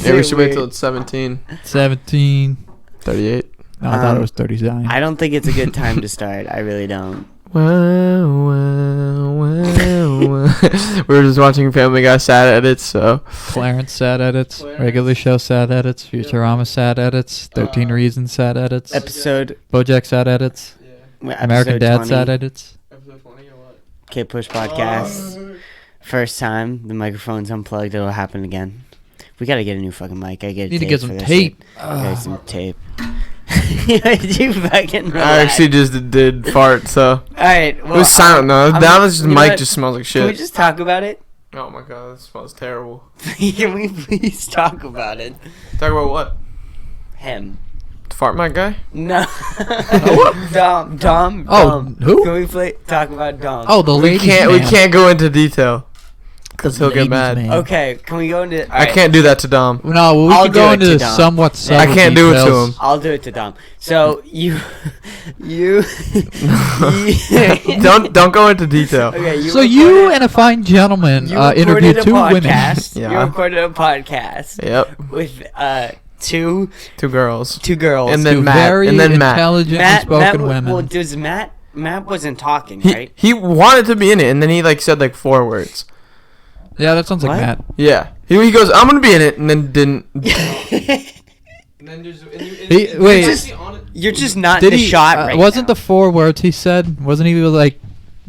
Yeah, we should wait till it's 17. 17. 38. No, I thought it was 39. I don't think it's a good time to start. I really don't. We were just watching Family Guy sad edits, so. Clarence sad edits. Regular show sad edits. Futurama sad edits. 13 Reasons sad edits. Episode. BoJack sad edits. American Dad 20. sad edits. Episode 20 or what? Kpush podcast. First time the microphone's unplugged. It'll happen again. We gotta get a new fucking mic. I get. Need to get some tape. Get some tape. You fucking relax. I actually just did fart, so. Alright, well, it was silent, no. Now this you know mic what? just smells like shit. Can we just talk about it? Oh my god, this smells terrible. Can we please talk about it? Talk about what? Him. The fart mic guy? No. Dom. Oh, who? Can we talk about Dom? Oh, the ladies' We man. can't go into detail. Because he'll get Ladies' mad. man. Okay, can we go into... I can't do that to Dom. No, well, we I'll can do go it into to the Dom. somewhat subtle I can't do it to details. him. I'll do it to Dom. So, you... Don't go into detail. Okay, So you and a fine gentleman interviewed two women. Yeah. You Yeah. recorded a podcast Yep. with two Two girls. girls. And then Two Matt. very And then Matt. intelligently spoken women. Well, does Matt wasn't talking, He, right? he wanted to be in it, and then he said 4 words. Yeah, that sounds like What? Matt. Yeah. He goes, I'm gonna be in it, and then didn't. Wait, You're just not did in the he? shot right wasn't now. the 4 words he said? Wasn't he like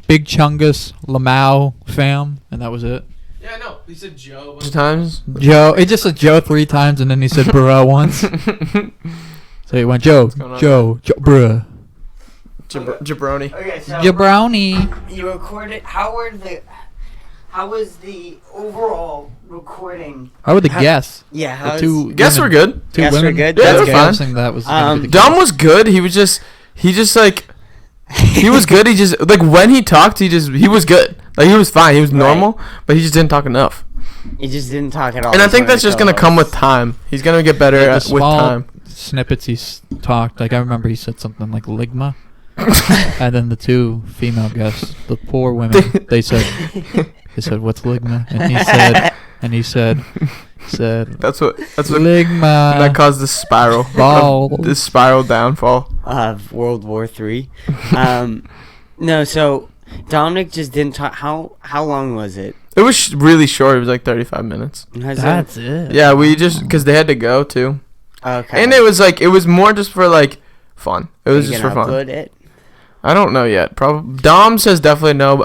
Big Chungus, Lamau, fam, and that was it? Yeah, no. He said Joe a bunch of times. Joe. He just said Joe 3 times, and then he said bruh once. So he went Joe, going on Joe, bruh. Jabroni. Okay, so Jabroni. you recorded. How was the overall recording? How would the guess? Yeah, The how's... two Guess we're women- good. Two Guess we're women. good? Yeah, That's they're good. fine. Guessing that was gonna be the Dom guess. was good. He was good. He just when he talked, he was good. He was fine. He was normal, but he just didn't talk enough. You just didn't talk at all. And I He's think one of that's the just gonna come with time. He's gonna get better The with small time. snippets he talked. Like I remember he said something like ligma, and then the 2 female guests, the poor women, they said what's ligma, and he said That's what ligma. that caused this spiral. Balls. This spiral downfall. of World War III. No, so Dominic just didn't talk. How long was it? It was really short. It was 35 minutes. That's it. Yeah, we just because they had to go too, Okay. and it was more just for fun. It was just for fun. Upload it? I don't know yet. Probably Dom says definitely no. But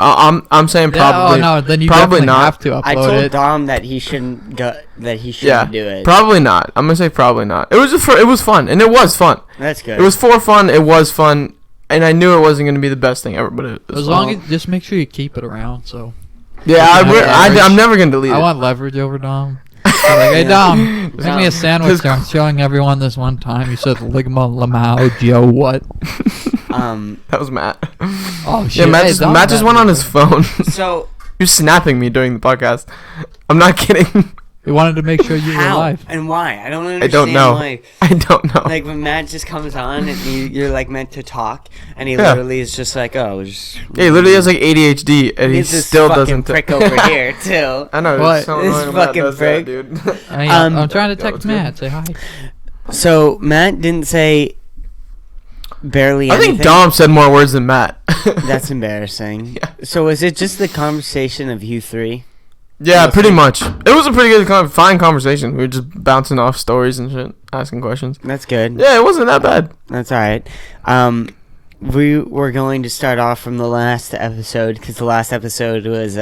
I'm saying probably. Yeah, oh no, then you probably definitely not. have to upload I told it. Dom that he shouldn't go. That he Yeah, shouldn't do it. probably not. I'm gonna say probably not. It was it was fun, and it was fun. That's good. It was for fun. It was fun, and I knew it wasn't gonna be the best thing ever. But it was As long as just make sure you keep it around. So yeah, leverage. I'm never gonna delete I it. want leverage over Dom. So like, hey Dom, make me a sandwich. I'm showing everyone this one time. You said ligma, lamau, Joe, what? That was Matt. Oh shit! Yeah, Matt Hey, just, Dom, Matt just went on his phone. So He was snapping me during the podcast. I'm not kidding. We wanted to make sure you were how alive. and why? I don't understand. I don't know. I don't know. Like when Matt just comes on and you're meant to talk, and he Yeah. literally is just like, oh, just. Yeah, he literally has ADHD, and he He's this still fucking doesn't. prick over here too. I know. What? It's so This annoying when Matt fucking does prick. that, dude. I mean, I'm trying to text Matt. Say hi. So Matt didn't say barely I anything. think Dom said more words than Matt. That's embarrassing. Yeah. So was it just the conversation of you three? Yeah, pretty much. It was a pretty good, fine conversation. We were just bouncing off stories and shit, asking questions. That's good. Yeah, it wasn't that bad. That's all right. We were going to start off from the last episode because the last episode was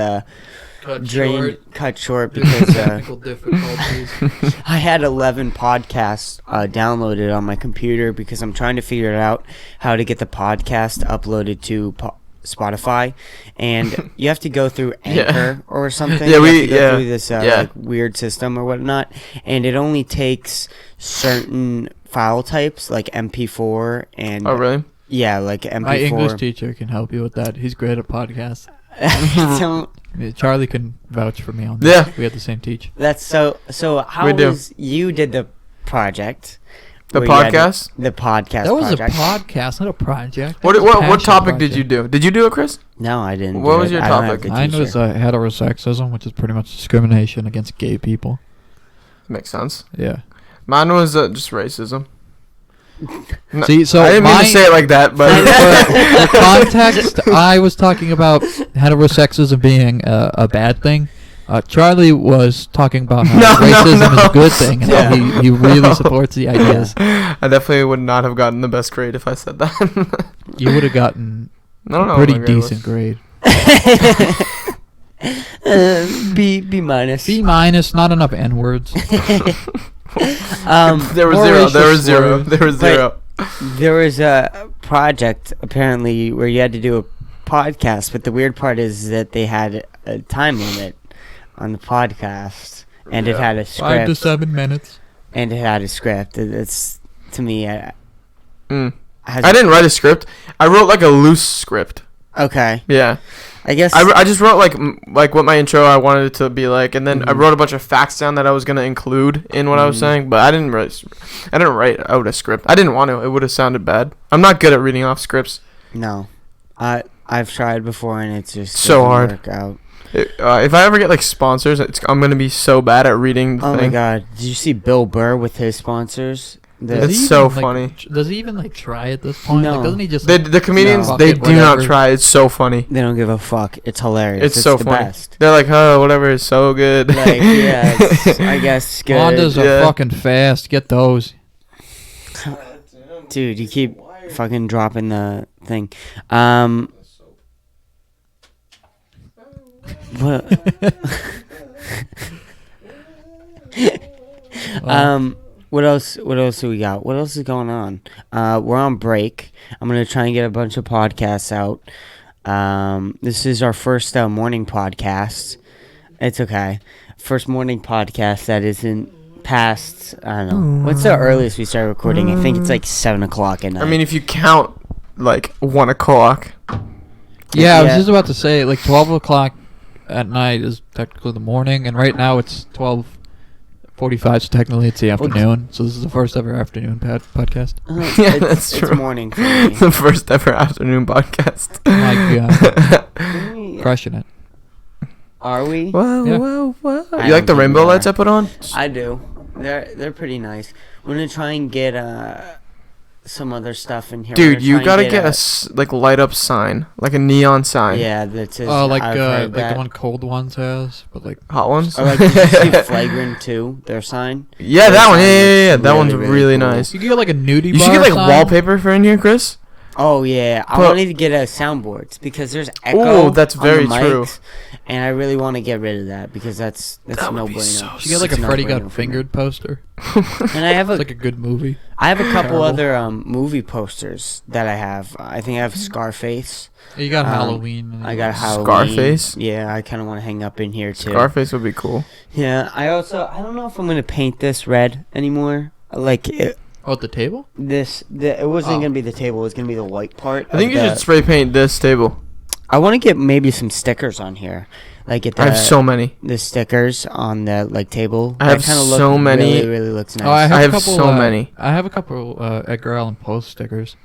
cut short because Technical difficulties. I had 11 podcasts downloaded on my computer because I'm trying to figure out how to get the podcast uploaded to Spotify, and you have to go through Anchor or something. Yeah, you have we- to go yeah, through this like weird system or whatnot, and it only takes certain file types like MP4 and Oh, really? yeah, like MP4. My English teacher can help you with that. He's great at podcasts. So Yeah, Charlie can vouch for me on that. Yeah. We had the same teach. that's so how We do. was you did the project? The where you had podcast? The podcast. That was project. a podcast, not a project. What That was a what passion topic did project. you do? Did you do it, Chris? No, I didn't. What do was it. your I don't have topic? the Mine was teacher. heterosexism, which is pretty much discrimination against gay people. Makes sense. Yeah. Mine was just racism. No, See, so I didn't mean to say it like that, but for context, I was talking about heterosexism being a bad thing. Charlie was talking about how racism is a good thing, and how he really supports the ideas. I definitely would not have gotten the best grade if I said that. You would have gotten a pretty decent grade. B minus. B minus, not enough N words. There was zero. There was a project apparently where you had to do a podcast, but the weird part is that they had a time limit on the podcast, and it had a script. 5 to 7 minutes. And it had a script. It's to me. I didn't write a script. I wrote like a loose script. Okay. Yeah. I guess I just wrote like what my intro I wanted it to be like, and then I wrote a bunch of facts down that I was gonna include in what I was saying, but I didn't write out a script. I didn't want to. It would have sounded bad. I'm not good at reading off scripts. No, I've tried before and it's just so hard. work out. If I ever get like sponsors, I'm gonna be so bad at reading. Oh my god! Did you see Bill Burr with his sponsors? It's so funny. Does he even like try at this point? No. Like, doesn't he just The comedians they do not try. It's so funny. They don't give a fuck. It's hilarious. It's so the funny. Best. They're like, oh, whatever is so good. Like, yeah, it's, I guess good. Hondas are fucking fast. Get those. Dude, you keep fucking dropping the thing. What else do we got? What else is going on? We're on break. I'm going to try and get a bunch of podcasts out. This is our first morning podcast. It's okay. First morning podcast that isn't past, I don't know. What's the earliest we start recording? I think it's like 7 o'clock at night. I mean, if you count like 1 o'clock. Yeah, I was just about to say, like 12 o'clock at night is technically the morning, and right now it's 12:45, so technically it's the afternoon. So this is the first ever afternoon podcast. Yeah, that's true. It's morning for me. The first ever afternoon podcast. My God. Crushing it. Are we? Whoa, Yeah. whoa, whoa. I You like the don't think rainbow we lights are. I put on? I do. They're pretty nice. We're gonna try and get some other stuff in here. Dude, you gotta get a like light up sign, like a neon sign. Yeah, that's Oh, like I've the one Cold Ones has, but like Hot ones. Or like did you see Flagrant 2, their sign? Yeah, Their that one. sign Yeah. looks That one's really cool. nice. you can get like a nudie You should bar get like sign. wallpaper for in here, Chris. Oh yeah, I But- wanted to get a soundboards because there's echo. Ooh, that's on very the true. mics, and I really want to get rid of that because that's That would no be bueno. so You get like a It's Freddy no-brainer Got for me. Fingered poster. And I have It's like a good movie. I have a couple Terrible. other movie posters that I have. I think I have Scarface. You got Um, Halloween. and I got Halloween. Scarface? Yeah, I kind of want to hang up in here too. Scarface would be cool. Yeah, I don't know if I'm gonna paint this red anymore. Like it at the table? it wasn't Oh. gonna be the table. It was gonna be the white part. I think you should spray paint this table. I want to get maybe some stickers on here. Like get the, I have so many. the stickers on the like table. I have kinda so many. Really, really looks nice. Oh, I have, I a have couple, so many. I have a couple Edgar Allan Poe stickers.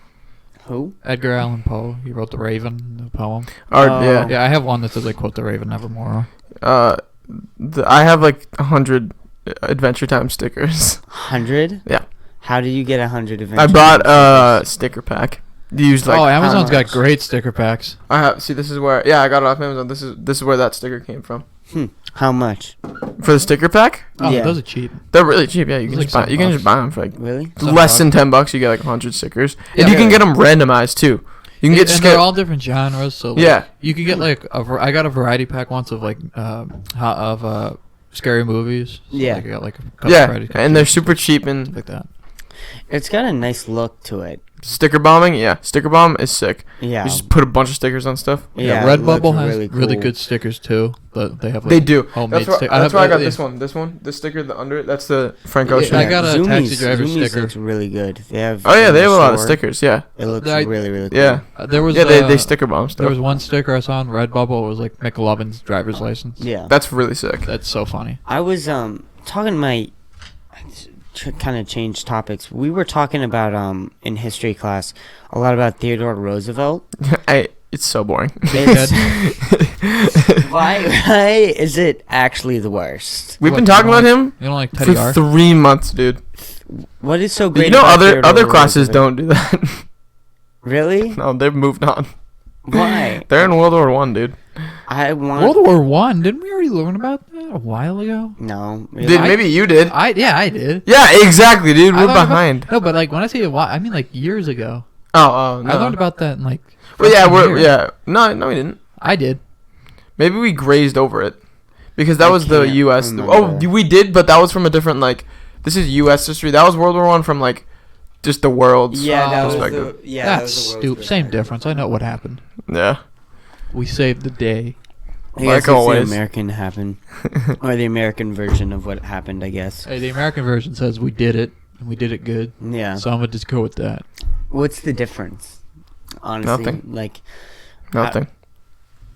Who? Edgar Allan Poe. He wrote The Raven, the poem. Or Oh. yeah. Yeah, I have one that says I quote The Raven nevermore. I have like 100 Adventure Time stickers. 100? Yeah. How did you get 100 I bought a sticker pack. Used like oh, Amazon's got much? great sticker packs. I have. See, this is where. Yeah, I got it off Amazon. This is where that sticker came from. How much? For the sticker pack, Oh, Yeah. those are cheap. they're really cheap. Yeah, you It's can like just buy. You can just buy them for like Really? less than $10. You get like 100 stickers, Yeah. and you can get them randomized too. You can And just they're get. all different genres, so like, Yeah. you can get like I got a variety pack once of like scary movies. So Yeah. like, I got like a couple Yeah, variety and they're packs, super cheap and stuff like that. It's got a nice look to it. sticker bombing. Yeah, sticker bomb is sick. Yeah. You just put a bunch of stickers on stuff. Yeah, Redbubble it looks has really cool. good stickers too. But they have like They do. homemade That's why, stickers. that's why I got this one. This one, the sticker under it. That's the Frank Yeah, Ocean. I got a taxi driver Zoomies sticker. looks really good. They have. Oh yeah, in they the have a lot of store. stickers. Yeah, It looks I- really, really cool. yeah, There was yeah. They sticker bomb there stuff. was one sticker I saw on Redbubble. It was like McLovin's driver's license. Yeah. That's really sick. That's so funny. I was talking to my kind of changed topics. We were talking about in history class a lot about Theodore Roosevelt. It's so boring. It's, Why is it actually the worst? We've been What, talking you about don't him You don't like Teddy for R? 3 months, dude. What is so great? You know, about other Theodore classes Roosevelt? don't do that. Really? No, they've moved on. Why? They're in World War One, dude. I want. World War One. Didn't we already learn about that a while ago? No. Really? Dude, maybe you did. I did. Yeah, exactly, dude. I We're learned about- behind. No, but like when I say a while, I mean like years ago. Oh, no. I learned about that in like. Well, yeah, freshman year. No, we didn't. I did. Maybe we grazed over it because that I was the can't U.S. remember. Oh, we did, but that was from a different like. This is U.S. history. That was World War One from like, just the world's Yeah, that was perspective. the. Yeah, That's that was the world's stupid. Same perspective. difference. I know what happened. Yeah. We saved the day. I guess Like it's the always. American happen, or the American version of what happened. I guess. Hey, the American version says we did it and we did it good. Yeah. So I'm gonna just go with that. What's the difference? Honestly, Nothing. like Nothing.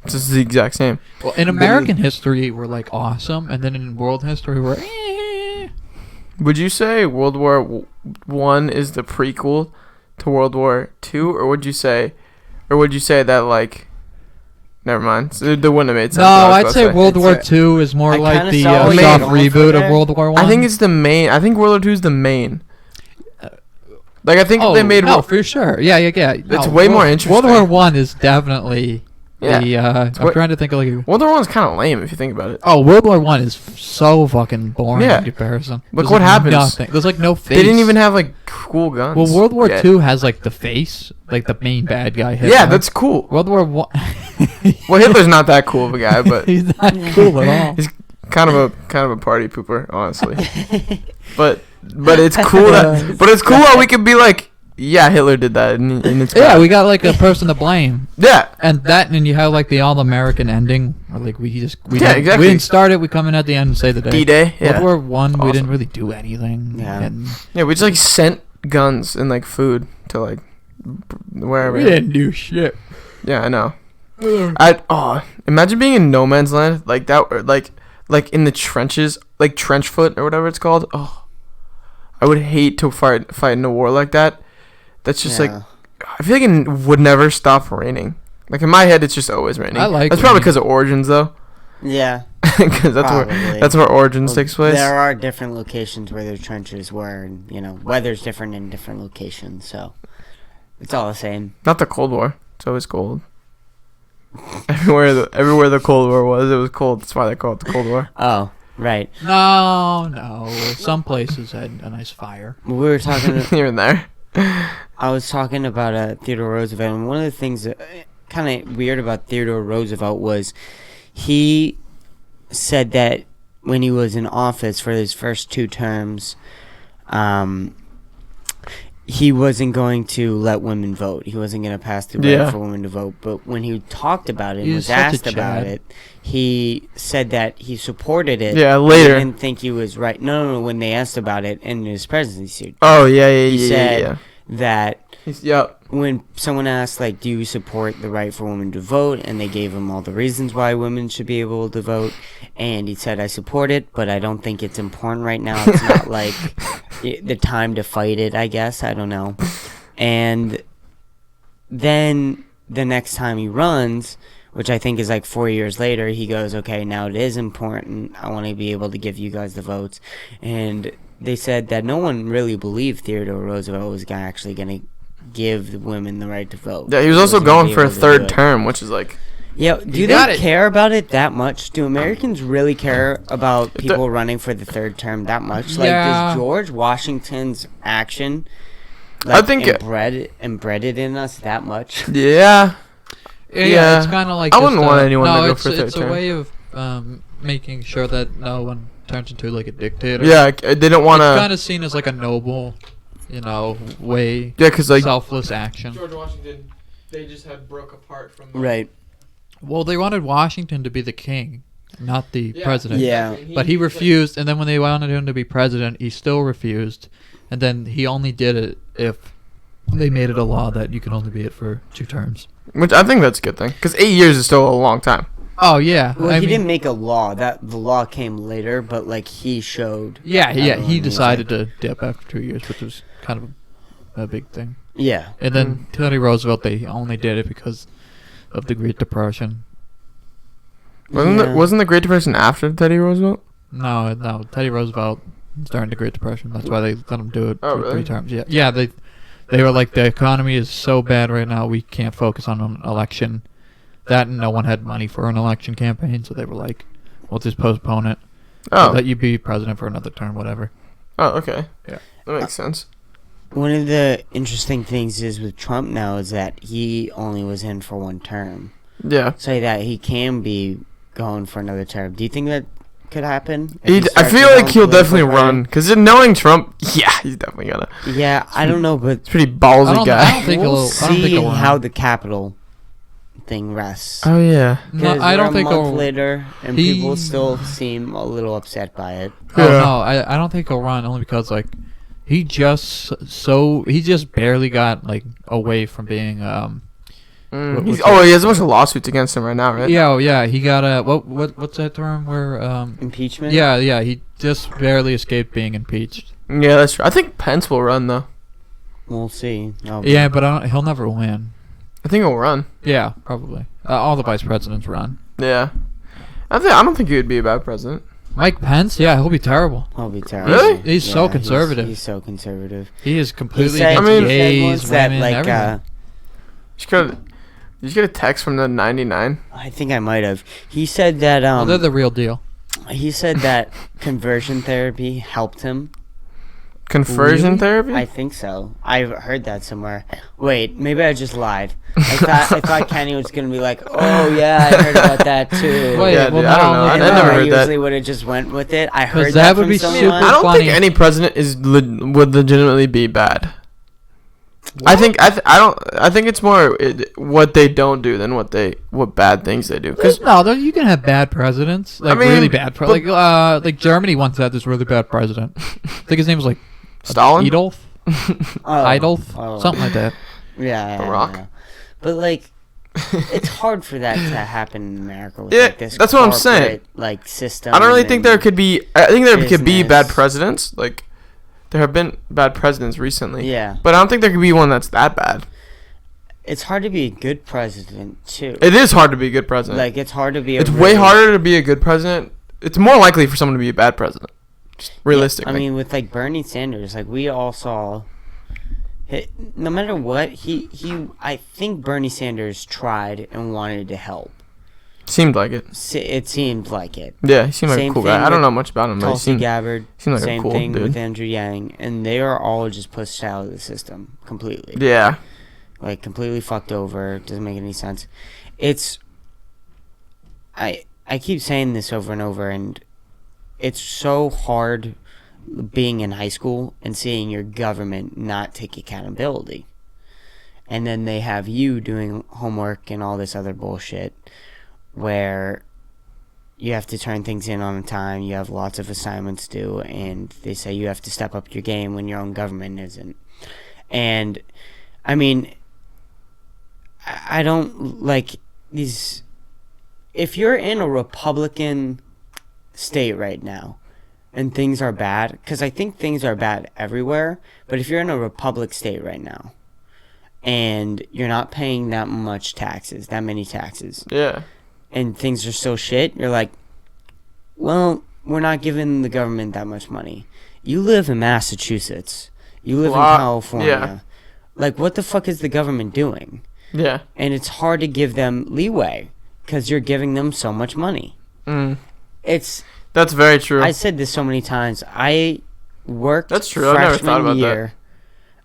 It's just the exact same. Well, in American history, we're like awesome, and then in world history, we're. Would you say World War One is the prequel to World War Two, or would you say that like? Never mind. So it wouldn't have made sense. No, what I was I'd about say to World It's War a- Two is more I like kinda the saw what you're soft going for reboot there. of World War One. I think it's the main. I think World War Two is the main. Like I think they made. no, for sure. Yeah. It's way more interesting. World War One is definitely Yeah. the. I'm what- trying to think of like. World War One's kind of lame if you think about it. Oh, World War One is so fucking boring Yeah. in comparison. Look There's what like happens. Nothing. There's like no face. They didn't even have like cool guns. Well, World War yet. Two has like the face, like the main bad guy. Hitler. Yeah, that's cool. World War One. Well, Hitler's not that cool of a guy, but He's not cool at all. he's kind of a party pooper, honestly. but it's cool that we could be like, yeah, Hitler did that, and it's Yeah, bad. we got like a person to blame, Yeah, and you have like the all-American ending, or like we Yeah, exactly. we didn't start it, we come in at the end and say the day. D-Day. Yeah, World War One, we Awesome. didn't really do anything. Yeah. And yeah, we just like sent guns and like food to like wherever. we didn't do shit. Yeah, I know. Imagine being in no man's land like that, or like in the trenches, like trench foot or whatever it's called. Oh, I would hate to fight in a war like that. That's just like, Yeah. I feel like it would never stop raining. Like in my head, it's just always raining. I like That's probably rain. because of Origins though, Yeah. because Probably. that's where Origins Well, takes place. There are different locations where their trenches were, and weather's different in different locations, so it's all the same. Not the Cold War. It's always cold. Everywhere the Cold War was, it was cold. That's why they call it the Cold War. Oh, right. No. Some places had a nice fire. We were talking. Here and there. I was talking about Theodore Roosevelt, and one of the things that kind of weird about Theodore Roosevelt was he said that when he was in office for his first 2 terms, he wasn't going to let women vote. He wasn't going to pass the right Yeah. for women to vote. But when he talked about it and He was was such a asked about Chad. it, he said that he supported it. Yeah, but later. He didn't think he was right. No. When they asked about it in his presidency, Oh yeah, he said that yeah. when someone asked, like, do you support the right for women to vote, and they gave him all the reasons why women should be able to vote, and he said, I support it, but I don't think it's important right now. It's not like the time to fight it, I guess. I don't know. And then the next time he runs, which I think is like 4 years later, he goes, okay, now it is important. I want to be able to give you guys the votes. And they said that no one really believed Theodore Roosevelt was actually going to give the women the right to vote. Yeah, he was also Wasn't gonna going be for a able to do third it. term, which is like, Yeah, do You they got it. care about it that much? Do Americans really care about people running for the third term that much? Like, Yeah. does George Washington's action, I think it- inbred it in us that much? yeah. Yeah, Yeah. it's kind of like I wouldn't just, want anyone to go it's, for third it's a term. way of making sure that no one turns into like a dictator. Yeah, they didn't want It's kind to. of seen as like a noble, way, Yeah, because like selfless action. George Washington, they just had broke apart from. Right. Well, they wanted Washington to be the king, not the president. Yeah. But he refused, and then when they wanted him to be president, he still refused. And then he only did it if they made it a law that you can only be it for 2 terms. Which I think that's a good thing, because 8 years is still a long time. Oh, yeah. Well, I he mean, didn't make a law. The law came later, but like he showed. Yeah, everyone he was decided like- to dip after 2 years, which was kind of a big thing. Yeah. And then Mm. Teddy Roosevelt, they only did it because of the Great Depression. Wasn't the Great Depression after Teddy Roosevelt? No. Teddy Roosevelt was during the Great Depression. That's why they let him do it Oh, for really? 3 terms. Yeah. They were like, the economy is so bad right now, we can't focus on an election. That and no one had money for an election campaign, so they were like, we'll just postpone it. Oh. So that you be president for another term, whatever. Oh, okay. Yeah. That makes sense. One of the interesting things is with Trump now is that he only was in for 1 term. Yeah. So that he can be going for another term. Do you think that could happen? I feel like he'll definitely run. Because knowing Trump, yeah, he's definitely gonna. Yeah, I don't know, but He's a pretty ballsy I guy. don't think we'll I don't think see he'll run. how the Capitol thing rests. Oh, yeah. No, 'Cause I we're don't think a month he'll. later, and he- people still seem a little upset by it. Oh Yeah. no, I don't think he'll run only because like he just barely got like away from being He has a bunch of lawsuits against him right now, right? yeah he got a what's that term where Impeachment? yeah he just barely escaped being impeached. Yeah, that's true. I think Pence will run, though. We'll see. Yeah, but he'll never win. I think he'll run. Yeah, probably. All the vice presidents run. Yeah. I don't think he would be a bad president. Mike Pence, yeah, he'll be terrible. He'll be terrible. Really? He's so conservative. He's so conservative. He is completely said- against I mean- gays, He said women, like, everything. Did you get a text from the 99? I think I might have. He said that Well, they're the real deal. he said that conversion therapy helped him. Conversion Really? therapy? I think so. I've heard that somewhere. Wait, maybe I just lied. I thought Kenny was gonna be like, "Oh yeah, I heard about that too." Wait, yeah, well, dude, I don't know. no, I And no, never I heard that. usually would have just went with it. I heard that that would from be someone. super I don't funny. think any president would legitimately be bad. I think it's more what they don't do than what bad things they do. Because No, you can have bad presidents, like mean, really bad. but- Like Germany once had this really bad president. I think his name was like Stalin. Adolf, Idolf, Oh. something like that. Yeah, Barack. yeah. But like, it's hard for that to happen in America with Yeah, like this. that's what I'm saying. corporate, Like system. I don't really think there and- could be. I think there could be bad business. presidents. Like there have been bad presidents recently. Yeah, But I don't think there could be one that's that bad. it's hard to be a good president too. It is hard to be a good president. Like it's hard to be. It's way harder to be a good president. It's more likely for someone to be a bad president. Just realistically. I mean, with like Bernie Sanders, like we all saw. No matter what, I think Bernie Sanders tried and wanted to help. seemed like it. It seemed like it. Yeah, he seemed like Same a cool thing guy. I don't with know much about him, but he Tulsi seemed Gabbard, like same a cool thing dude. with Andrew Yang, and they are all just pushed out of the system completely. Yeah. Like completely fucked over. Doesn't make any sense. I keep saying this over and over, and it's so hard being in high school and seeing your government not take accountability. And then they have you doing homework and all this other bullshit where you have to turn things in on time, you have lots of assignments due, and they say you have to step up your game when your own government isn't. And I mean, I don't like these. If you're in a Republican state right now and things are bad, because I think things are bad everywhere, but if you're in a Republic state right now and you're not paying that many taxes, Yeah. and things are so shit, you're like, well, we're not giving the government that much money. You live in Massachusetts. You live in California. Yeah. Like, what the fuck is the government doing? Yeah. And it's hard to give them leeway because you're giving them so much money. That's very true. I said this so many times. I worked That's true. I've never thought about that.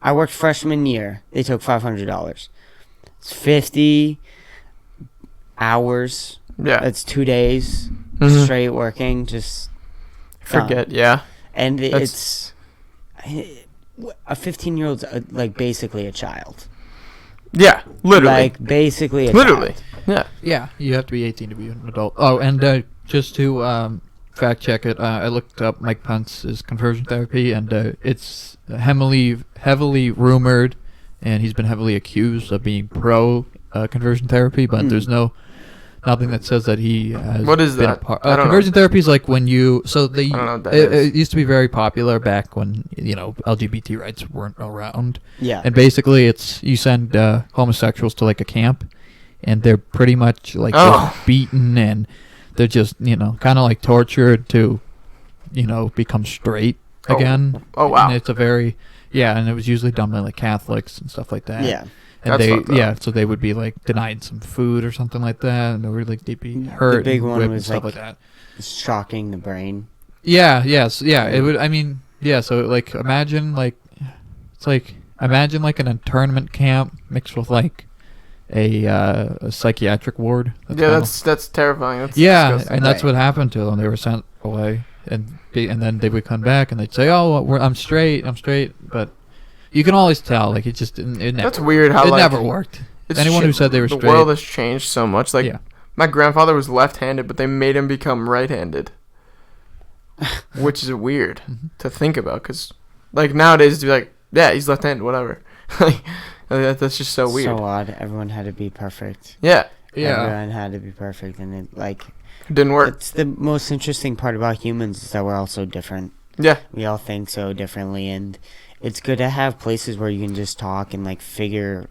I worked freshman year. They took $500. It's 50 hours. Yeah. That's 2 days Mhm. straight working. Just Forget. Yeah. and That's- a 15-year-old's like basically a child. Yeah. Literally. Like basically a Literally. child. Yeah. Yeah, you have to be 18 to be an adult. Oh, and just to fact check it, I looked up Mike Pence's conversion therapy, and it's heavily rumored, and he's been heavily accused of being pro conversion therapy, but there's nothing that says that he has. What is been that? A part. I don't know. Conversion therapy is like when you I don't know what that it is. used to be very popular back when LGBT rights weren't around. Yeah. And basically, it's you send homosexuals to like a camp, and they're pretty much like Oh. beaten, and they're just, kind of like tortured to, become straight again. Oh, wow. And it's a very, and it was usually done by like Catholics and stuff like that. Yeah. And That's fucked up. so they would be like denied some food or something like that, and they'd be hurt. The big and one whipped and was stuff like that. shocking the brain. Yeah, yes, yeah. It would. I mean, yeah. So like, imagine like an internment camp mixed with like a psychiatric ward. That's terrifying. That's yeah, disgusting. and that's what happened to them. They were sent away, and then they would come back and they'd say, "Oh, I'm straight," but you can always tell. Like it just it never. That's weird. How It like, never worked. it's Anyone who said they were the straight. world has changed so much. Like my grandfather was left-handed, but they made him become right-handed, which is weird to think about. Because like nowadays, to be like, yeah, he's left-handed, whatever. Like that's just so weird. So odd. Everyone had to be perfect. Yeah, Everyone had to be perfect, and it didn't work. it's the most interesting part about humans is that we're all so different. Yeah, We all think so differently, and it's good to have places where you can just talk and like figure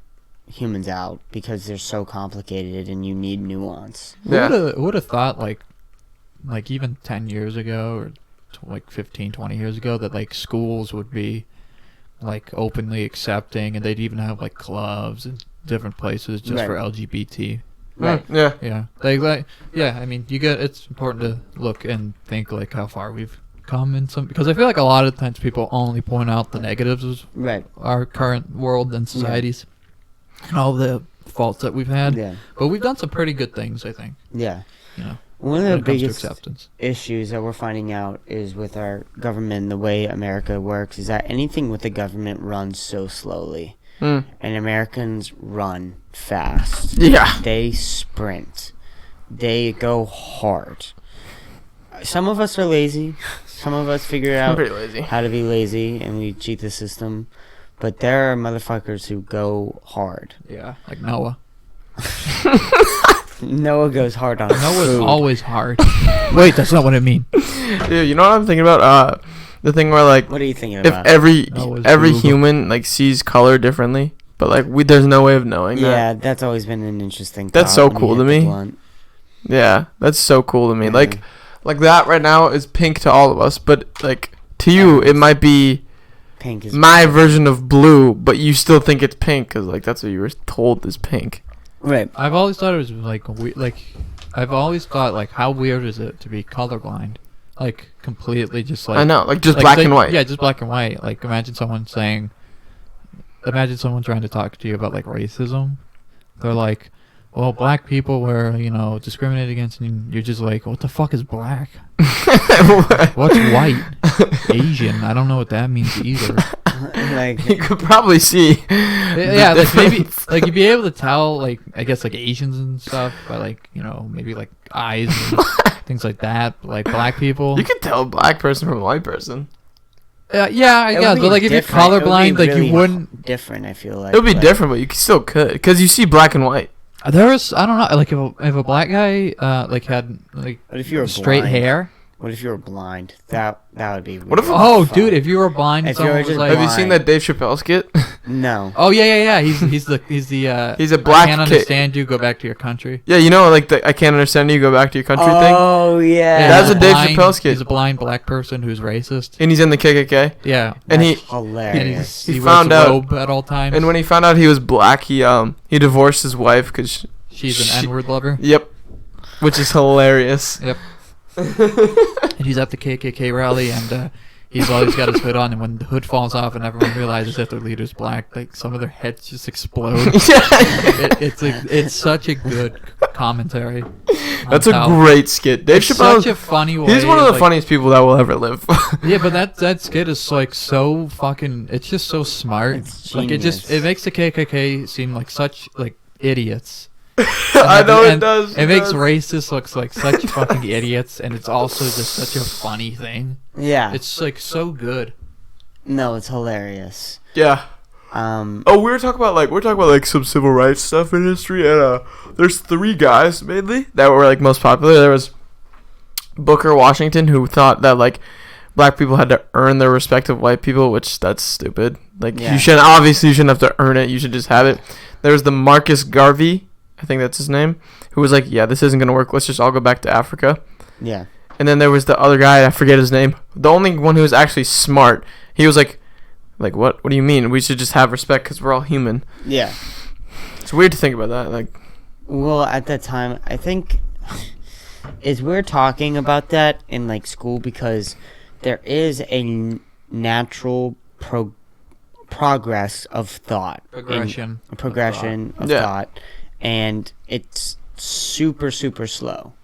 humans out because they're so complicated and you need nuance. yeah. Who would have thought like even 10 years ago or like 15, 20 years ago that like schools would be like openly accepting, and they'd even have like clubs and different places just for LGBT. Right. Yeah. Yeah. I mean, it's important to look and think like how far we've come in some, because I feel like a lot of times people only point out the negatives of Right. our current world and societies and all the faults that we've had. Yeah. But we've done some pretty good things, I think. Yeah. One One of the biggest acceptance. issues that we're finding out is with our government, the way America works, is that anything with the government runs so slowly. Mm. And Americans run fast. Yeah. They sprint. They go hard. Some of us are lazy. Some of us figure I'm out pretty lazy. how to be lazy and we cheat the system. But there are motherfuckers who go hard. Yeah. Like Noah. Noah goes hard on Noah's food. always hard. Wait, that's not what I mean. Dude, you know what I'm thinking about? The thing where like What are you thinking if about? every Noah's every boob. human like sees color differently, but like there's no way of knowing Yeah, that. that's always been an interesting That's thought so when you cool to hit the me. blunt. Yeah, that's so cool to me. Yeah. Like that right now is pink to all of us, but like to you it might be Pink is my version of blue, but you still think it's pink because like that's what you were told is pink. right. I've always thought it was I've always thought like how weird is it to be colorblind? Like completely just like I know, like just like, black say- and white. Yeah, just black and white. Like imagine someone trying to talk to you about like racism. They're like, well, black people were, discriminated against, and you're just like, what the fuck is black? What's white? Asian. I don't know what that means either. Like, You could probably see. Yeah, like maybe like you'd be able to tell like I guess like Asians and stuff by like maybe like eyes and things like that. But, like black people. You could tell a black person from a white person. Yeah, I it guess. would be But like if you're different. It would be colorblind, like really you wouldn't. different. I feel like It would be but- different, but you still could because you see black and white. There was I don't know like if a black guy like had like What if you were straight blind? hair. What if you were blind? That would be. What if- really Oh, fun. dude, if you were blind, If you someone were was just like, Have you seen blind. that Dave Chappelle skit? No. "Oh yeah. He's the He's a I black can't kid. understand you. Go back to your country." Yeah, like the I can't understand you. Go back to your country thing. Oh yeah. That's he's a Dave blind- Chappelle skit. He's a blind black person who's racist. And he's in the KKK. Yeah, And he That's hilarious. and He he found wears a out- robe at all times. and when he found out he was black, he divorced his wife because She's an she- N-word lover. yep, which is hilarious. Yep. And he's at the KKK rally, and he's always got his hood on. And when the hood falls off, and everyone realizes that their leader's black, like some of their heads just explode. Yeah. It's such a good commentary. That's on a how- great skit. Dave It's Chappelle. such a funny way. He's one of the like- funniest people that will ever live. Yeah, but that skit is like so fucking. It's just so smart. It's Like genius. it makes the KKK seem like such like idiots. I know it And does. It makes does. racists look like such fucking idiots, and it's also just such a funny thing. Yeah. It's like so good. No, it's hilarious. Yeah. Oh, we're talking about some civil rights stuff in history, and there's 3 guys mainly that were like most popular. There was Booker Washington, who thought that like black people had to earn the respect of white people, which that's stupid. Like Yeah. you shouldn't have to earn it. You should just have it. There was the Marcus Garvey, I think that's his name, who was like, yeah, this isn't gonna work. Let's just all go back to Africa. Yeah. And then there was the other guy, I forget his name. The only one who was actually smart. He was like what? What do you mean? We should just have respect because we're all human. Yeah. It's weird to think about that. Like, well, at that time, I think is we're talking about that in like school because there is a natural progress of thought. Progression of thought. And it's super, super slow.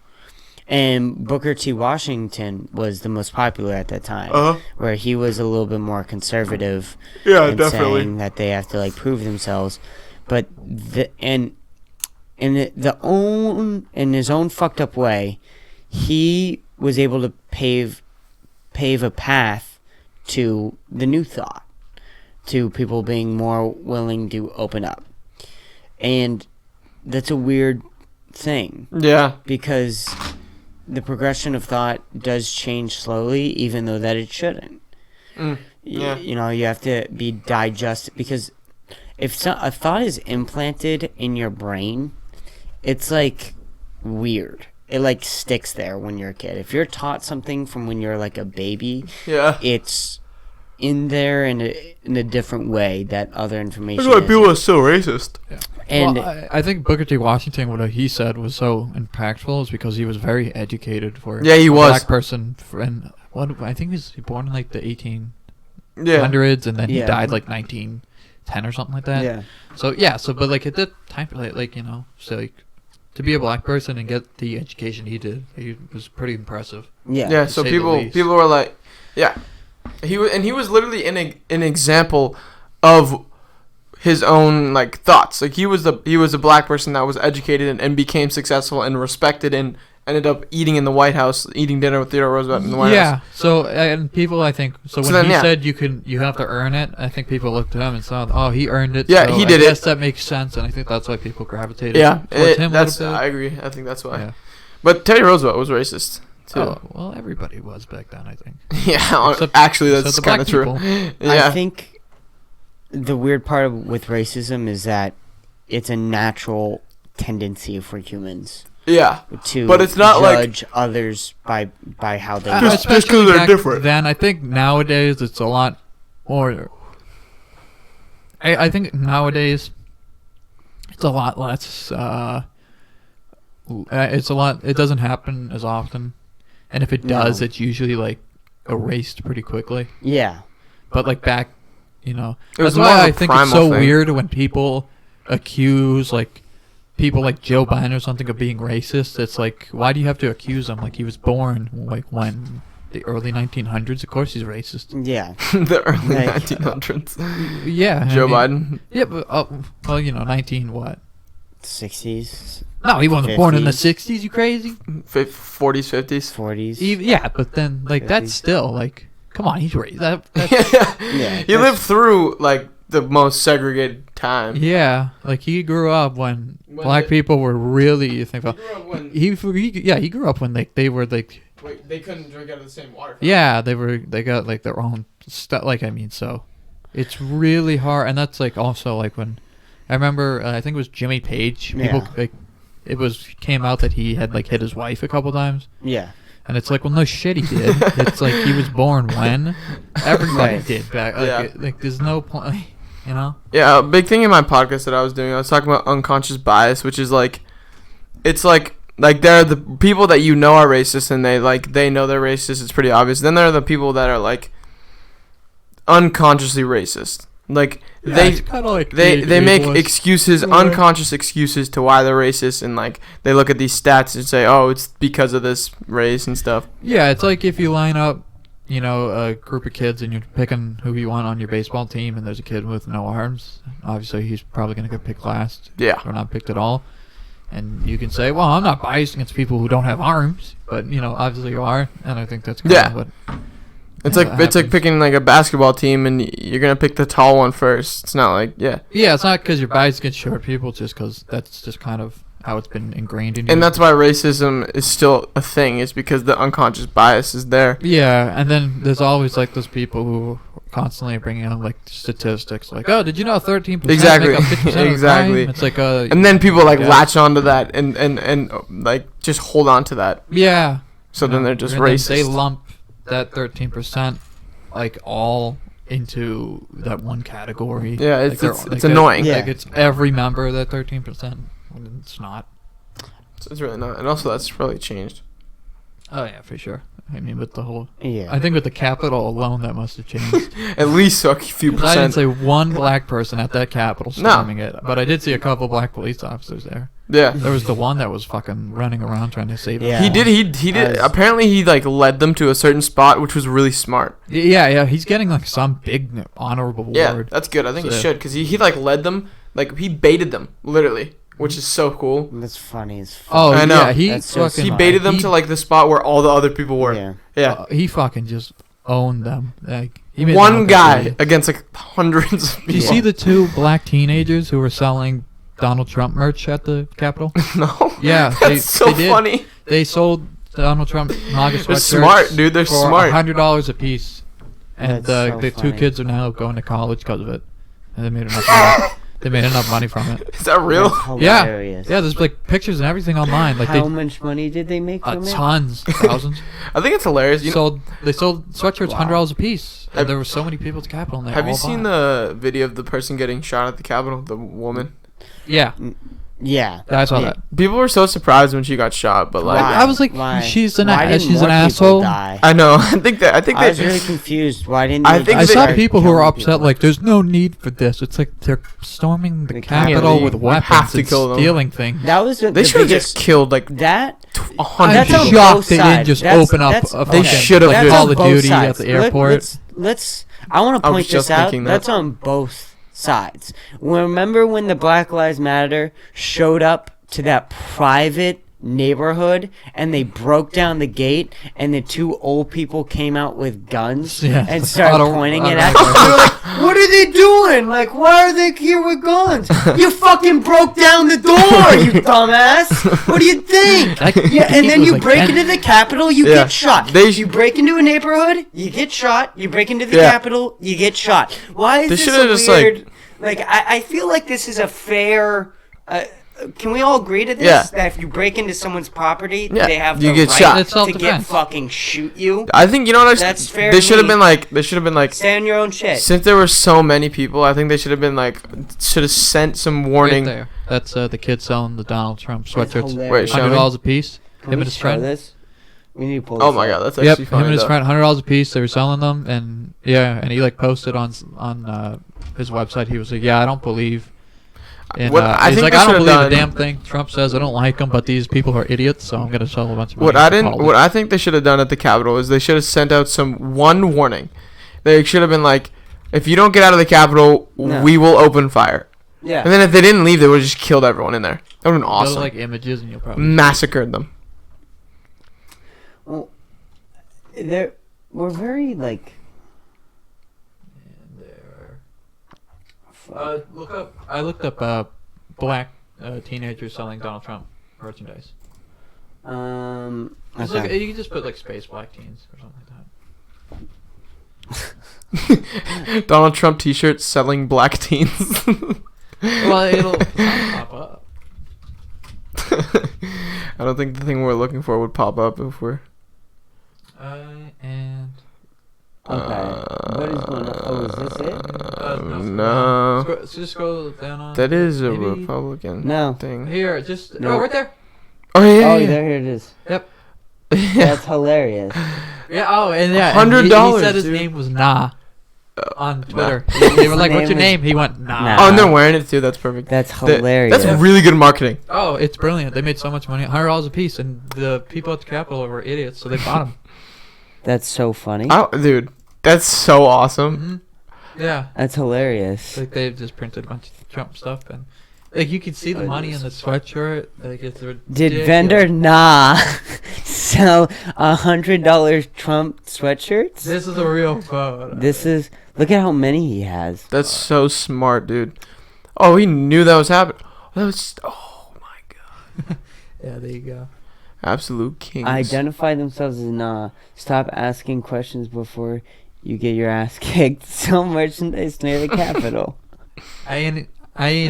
And Booker T. Washington was the most popular at that time, where he was a little bit more conservative, saying that they have to like prove themselves. But in his own fucked up way, he was able to pave a path to the new thought, to people being more willing to open up, and that's a weird thing. Yeah, because the progression of thought does change slowly, even though that it shouldn't. Yeah. You know, you have to be digested, because if a thought is implanted in your brain, it's like weird. It like sticks there when you're a kid. If you're taught something from when you're like a baby, it's in there in a different way that other information. That's why people are so racist. Yeah. And I think Booker T. Washington, what he said was so impactful, is because he was very educated for he a was black person. And I think he was born in like the 1800s, and then he died like 1910 or something like that. Yeah. So but like at that time, like you know, so like to be a black person and get the education he did, he was pretty impressive. Yeah. Yeah. So people were like, yeah, he was literally an example of his own like thoughts. Like he was a black person that was educated and became successful and respected and ended up eating in the White House, eating dinner with Theodore Roosevelt in the White House. Yeah. So and people, I think, when he said you have to earn it, I think people looked at him and saw, oh, he earned it. Yeah, so he did I it. guess that makes sense, and I think that's why people gravitated. Towards him. I agree. I think that's why. Yeah. But Teddy Roosevelt was racist too. Oh, well, everybody was back then, I think. Yeah, actually, that's kind of true. I think the weird part with racism is that it's a natural tendency for humans. Yeah, to but it's not judge others by how they just because they're different. Then I think nowadays it's a lot more. I think nowadays it's a lot less. It's a lot. It doesn't happen as often, and if it does, it's usually like erased pretty quickly. Yeah, but like back, you know, that's why I think it's so weird when people accuse like people like Joe Biden or something of being racist. It's like, why do you have to accuse him? Like, he was born like when the early 1900s. Of course he's racist. Yeah. The early 1900s. Yeah. Joe Biden. Yeah, but well, you know, 19 what? 60s. No, he wasn't 50s. Born in the 60s. You crazy? 40s, 50s, 40s. Yeah, but then like 50s. That's still like, come on, he's racist. Yeah. He lived through like the most segregated time. Yeah, like he grew up when black people were really. You think about he grew up when they were like. Wait, they couldn't drink out of the same water. Yeah, they got like their own stuff. Like I mean, so it's really hard, and that's like also like when I remember I think it was Jimmy Page. People like came out that he had like hit his wife a couple times. Yeah. And it's like, well, no shit, he did. It's like he was born when everybody did back. Like, like there's no point. You know? Yeah, a big thing in my podcast that I was doing, I was talking about unconscious bias, which is like, it's like there are the people that you know are racist and they know they're racist. It's pretty obvious. Then there are the people that are like unconsciously racist. Like they make excuses, unconscious excuses to why they're racist, and like they look at these stats and say, oh, it's because of this race and stuff. Yeah, it's like if you line up, you know, a group of kids and you're picking who you want on your baseball team, and there's a kid with no arms. Obviously, he's probably going to get picked last. Yeah. Or not picked at all. And you can say, well, I'm not biased against people who don't have arms. But, you know, obviously you are. And I think that's kind of what... It's like picking like a basketball team, and you're going to pick the tall one first. It's not like, Yeah, it's not because you're biased against short people, just because that's just kind of how it's been ingrained in you. And that's why racism is still a thing, is because the unconscious bias is there. Yeah, and then there's always like those people who constantly bringing up like statistics, like, oh, did you know 13% Exactly. make up 50% Exactly. of crime? It's like, And then people like latch onto that and like just hold on to that. yeah. So then they're just and then racist. they lump that 13% like all into that one category. Yeah, Like, it's they're- it's like, annoying. Yeah. Like it's every member of that 13%. When it's not. It's really not. And also that's really changed. Oh yeah, for sure. I mean, with the whole. Yeah. I think with the Capitol alone, that must have changed. At least a few 'Cause I didn't percent. see one black person at that Capitol No. storming it, but I did see a couple black police officers there. Yeah. There was the one that was fucking running around trying to save Yeah. them. He did. Apparently, he like led them to a certain spot, which was really smart. Yeah. He's getting like some big honorable Yeah, award. that's good. I think he So- should, because he like led them, like he baited them literally, which is so cool. That's funny as fuck. Oh I know. yeah, he That's so fucking. He baited them he- to like the spot where all the other people were. Yeah. Yeah. He fucking just owned them. Like he made them One look like guy idiots. against like hundreds of people. Did you see the two black teenagers who were selling Donald Trump merch at the Capitol? No. Yeah, That's so they did. funny. They sold Donald Trump MAGA They're sweatshirts smart, dude. They're for smart. $100 a piece, and That's so the two funny. kids are now going to college because of it, and they made enough. Money. They made enough money from it. Is that real? That's Yeah, hilarious. yeah. There's like pictures and everything online. Like How much money did they make they from it? tons, thousands. I think it's hilarious. You know, They sold sweatshirts Wow. $100 a piece, Have- and there were so many people at the Capitol. And they have you all seen bought. the video of the person getting shot at the Capitol? The woman. Yeah, Yeah. I saw Yeah. that. People were so surprised when she got shot, but like, Why? I was like, Why? she's an Why didn't she's more an people asshole. die? I know. I think I was that. really confused. Why didn't I they think I just they- saw start people who were killing upset, people? like, there's no need for this. It's like they're storming the The Capitol Capitol. with We weapons have to and kill them. stealing things. That was They the should have biggest. just killed like That 100 that's on people. shocked both they didn't sides. just That's- open up that's- a They fucking should've, That's dude. Call on of both Duty at sides. the airport. Let's. I want to I point was just this out. thinking that. That's on both sides. Remember when the Black Lives Matter showed up to that private neighborhood and they broke down the gate and the two old people came out with guns Yeah. and started Auto- pointing it auto- at them? They were like, what are they doing? Like, why are they here with guns? You fucking broke down the door, you dumbass. What do you think? That Yeah, and gate then was you like break 10 into the Capitol, you Yeah. get shot. They You break into a neighborhood, you get shot. You break into the Yeah. Capitol, you get shot. Why is They this should've a just, weird? Like, I feel like this is a fair. Can we all agree to this? Yeah. That if you break into someone's property, Yeah, they have you the get right shot. It's to get self-defense. fucking shoot you. I think, you know what? That's fair They to should have me. been like. They should have been like. Stay on your own shit. Since there were so many people, I think they should have been like. Should have sent some right warning. there. That's the kid selling the Donald Trump That's sweatshirts. hilarious. Wait, show me. $100 a piece. Can Him we and his show friend. this? We need to pull Oh this my up. god, that's Yep, actually him funny. and his though. friend, $100 a piece. They were selling them, and yeah, and he like posted on his website. He was like, "Yeah, I don't believe." And What I he's think like, they "I don't should've believe a done- damn thing." Trump says, "I don't like them, but these people are idiots, so I'm gonna sell a bunch of money." What I to didn't, politics." what I think they should have done at the Capitol is they should have sent out one warning. They should have been like, if you don't get out of the Capitol, No. we will open fire. Yeah. And then if they didn't leave, they would have just killed everyone in there. That would have been Go to, awesome. like images, and you'll probably Massacred them. Well, we're very like. look up. I looked up black teenagers selling Donald Trump merchandise. Okay. Just look, you can just put like space black teens or something like that. Donald Trump T-shirts selling black teens. Well, it'll pop up. I don't think the thing we're looking for would pop up if we're. And What is going on? Oh, is this it? No. So just scroll down on. That is a maybe- Republican No. thing. Here, just No. right there. Oh yeah, Oh, yeah, there, here it is. Yep. yeah. That's hilarious. Yeah. Oh, and yeah. and $100, He said his dude. name was Nah on Twitter. Nah. They were like, His "What's your name name?" He went Nah. Nah. Oh, and they're wearing it too. That's perfect. That's That- hilarious. That's really good marketing. Oh, it's brilliant. They made so much money, $100 a piece, and the people at the Capitol were idiots, so they bought them. That's so funny. Oh, dude, that's so awesome. Yeah. That's hilarious. Like they just printed a bunch of Trump stuff, and like you could see the money in the sweatshirt. Like it's ridiculous. Did vendor Nah sell $100 Trump sweatshirts? This is a real photo. This is. Look at how many he has. That's so smart, dude. Oh, he knew that was happening. That was. Oh my god. Yeah, there you go. Absolute kings. Identify themselves as nah. Stop asking questions before you get your ass kicked. Sell merchandise near the Capitol. I ain't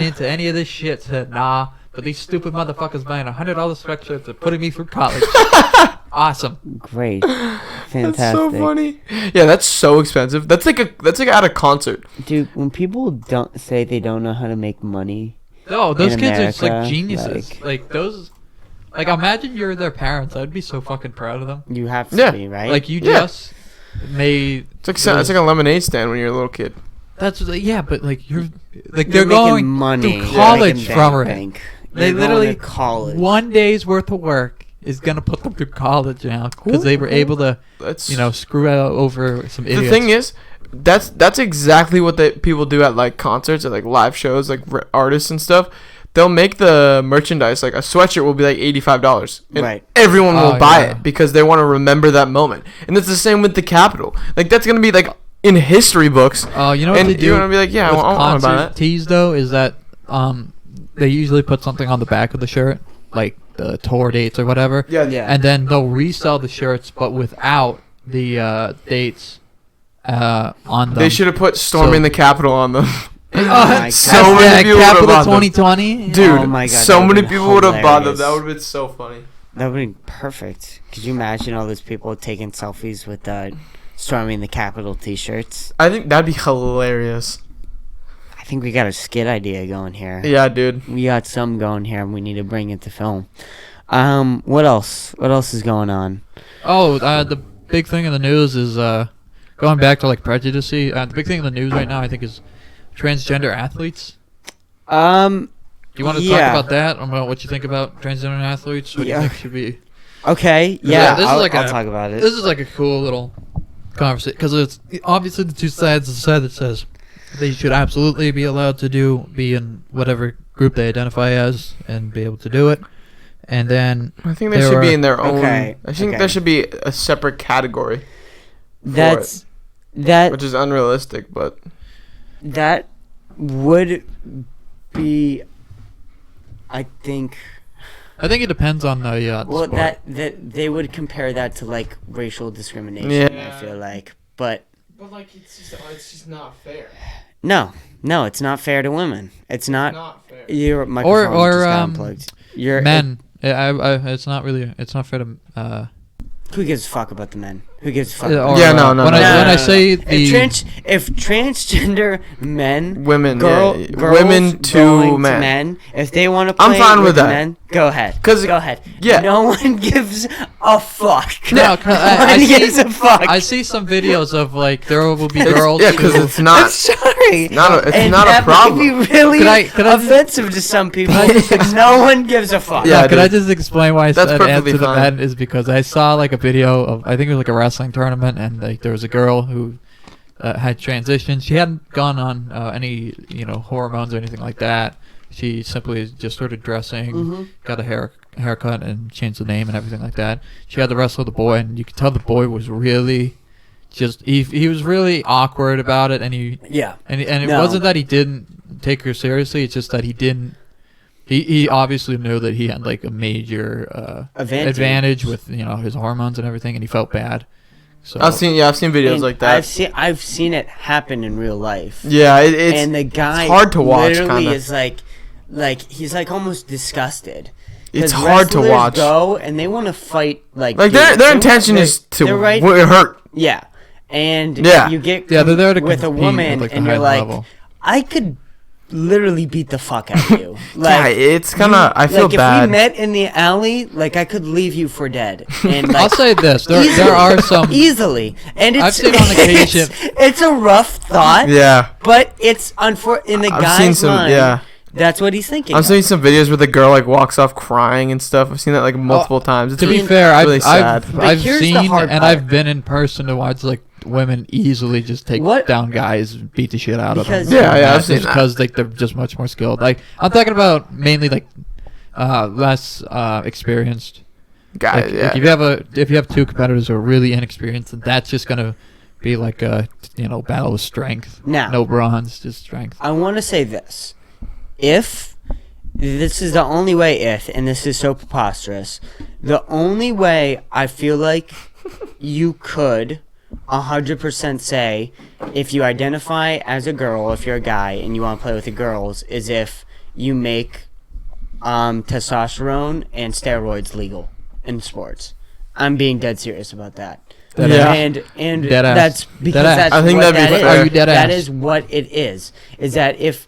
into any of this shit. Said nah, but these stupid motherfuckers buying $100 sweatshirts are putting me through college. Awesome. Great. Fantastic. That's so funny. Yeah, that's so expensive. That's like at a concert. Dude, when people don't say they don't know how to make money. No, those In kids are just like America, geniuses. Like those. Like imagine you're their parents. I'd be so fucking proud of them. You have to Yeah. be, right? Like you Yeah. just made. It's like a lemonade stand when you're a little kid. That's yeah, but like you're like You're they're going making money. to You're college making from it. bank. They You're going literally to college. 1 day's worth of work is gonna put them through college now because they were able to, That's screw out over some idiots. the thing is, that's exactly what people do at like concerts or like live shows, like artists and stuff. They'll make the merchandise, like a sweatshirt will be like $85, and Right. everyone will buy yeah. it because they want to remember that moment. And it's the same with the Capitol. Like that's gonna be like in history books. Oh, you know what And they do? you're gonna be like, yeah, I with want to buy concert that. tees though is that they usually put something on the back of the shirt, like the tour dates or whatever. Yeah, Yeah. And then they'll resell the shirts, but without the dates on them. They should have put "Storming the Capitol" on them. my So God. many people would have Capital bought them. 2020. Dude, Oh my God, so that would've many been people would have bought them. hilarious. That would have been so funny. That would be perfect. Could you imagine all those people taking selfies with storming the Capitol t-shirts? I think that'd be hilarious. I think we got a skit idea going here. Yeah, dude. We got some going here, and we need to bring it to film. What else? What else is going on? Oh, the big thing in the news is going back to like prejudice. The big thing in the news right now, I think, is transgender athletes. Do you want to yeah. talk about that? About what you think about transgender athletes? What do you Yeah. think should be? Okay, yeah, this is I'll, like I'll a- talk about it. This is like a cool little conversation because it's obviously the two sides. The side that says they should absolutely be allowed to be in whatever group they identify as and be able to do it, and then I think they There should be are- in their own. Okay, I think okay. there should be a separate category, That's that which is unrealistic, but that would be, I think. I think it depends on the Well, sport. that they would compare that to like racial discrimination. Yeah. I feel like, but but like it's just not fair. no, it's not fair to women. It's not. fair. Your microphone or, just got um, unplugged. You're men. It's not fair to. Who gives a fuck about the men? Who gives a fuck? Or, Yeah, no, no, When no, I no, say If, the if transgender men, Women, girls women to going men. if they want to I'm play fine with that. men, go ahead. 'Cause- go ahead. yeah. No one gives a fuck. No, 'cause I one see- gives a fuck. I see some videos of like there will be It's- girls. yeah, because who- it's not. I'm sorry. Not a- it's And not a that problem. might be really Could I just- offensive to some people. No one gives a fuck. Yeah, No, could I dude. just explain why I That's said perfectly answer the fine. men is because I saw like a video of I think it was like a wrestling tournament and like there was a girl who had transitioned. She hadn't gone on any hormones or anything like that. She simply just started dressing, Mhm. got a haircut, and changed the name and everything like that. She had to wrestle the boy, and you could tell the boy was really just he was really awkward about it, and Yeah. it No. wasn't that he didn't take her seriously. It's just that he didn't. He obviously knew that he had like a major advantage with his hormones and everything, and he felt bad. So I've seen videos And like that. I've seen it happen in real life. Yeah, it's and the guy it's hard to watch. literally Kinda. is like he's like almost disgusted. It's 'Cause hard to wrestlers watch. Go and they want to fight like Like dudes. their intention is to they're right. hurt. Yeah, and Yeah. you get Yeah, they're there to with a compete woman, at, like, the and you're high like, level. I could literally beat the fuck out of you. Yeah, Like, it's kind of. I feel like bad. if we met in the alley, like I could leave you for dead. And like, I'll say this: there easily, are some. easily, and it's I've seen on occasion- it's a rough thought. Yeah, But it's in the I've guy's seen some. mind. Yeah, That's what he's thinking. I'm of. seeing some videos where the girl like walks off crying and stuff. I've seen that like multiple times. It's To be really, fair, really sad. But I've here's the seen hard and part. I've been in person to watch like women easily just take What- down guys, and beat the shit out Because- of them. Yeah, I've seen that. because like they're just much more skilled. Like I'm talking about mainly like less experienced. Guys, Like, yeah. if you have two competitors who are really inexperienced, then that's just gonna be like a battle of strength. Now- no bronze, just strength. I want to say this: if this is the only way and this is so preposterous, the only way I feel like you could 100% say if you identify as a girl, if you're a guy and you want to play with the girls, is if you make testosterone and steroids legal in sports. I'm being dead serious about that. Yeah. And Dead ass. that's because Dead ass. that's I think what that'd be that fair. is. Are you dead That ass? is what it is. Is that if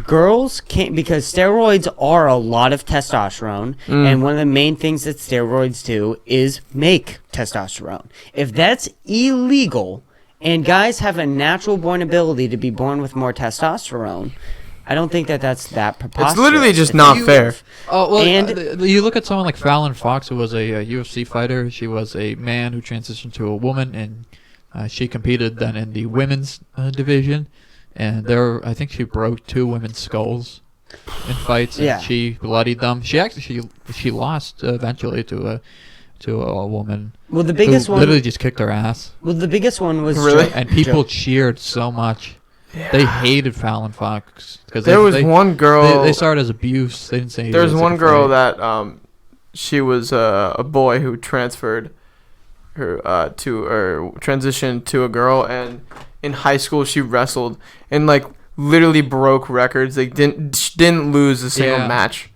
girls can't, because steroids are a lot of testosterone, and one of the main things that steroids do is make testosterone. If that's illegal, and guys have a natural born ability to be born with more testosterone, I don't think that's that preposterous. It's literally just If not you- fair. Oh well, And- you look at someone like Fallon Fox, who was a UFC fighter. She was a man who transitioned to a woman, and she competed then in the women's division. And I think she broke 2 women's skulls in fights. And Yeah. she bloodied them. She lost eventually to a woman. Well, the biggest who one. literally just kicked her ass, Well, the biggest one was Really? and people cheered so much. They hated Fallon Fox because There was one girl. They saw it as abuse. They didn't say There was it as, like, one a girl fight. that she was a boy who transferred her transitioned to a girl, and in high school she wrestled and like literally broke records. They didn't lose a single Yeah. match.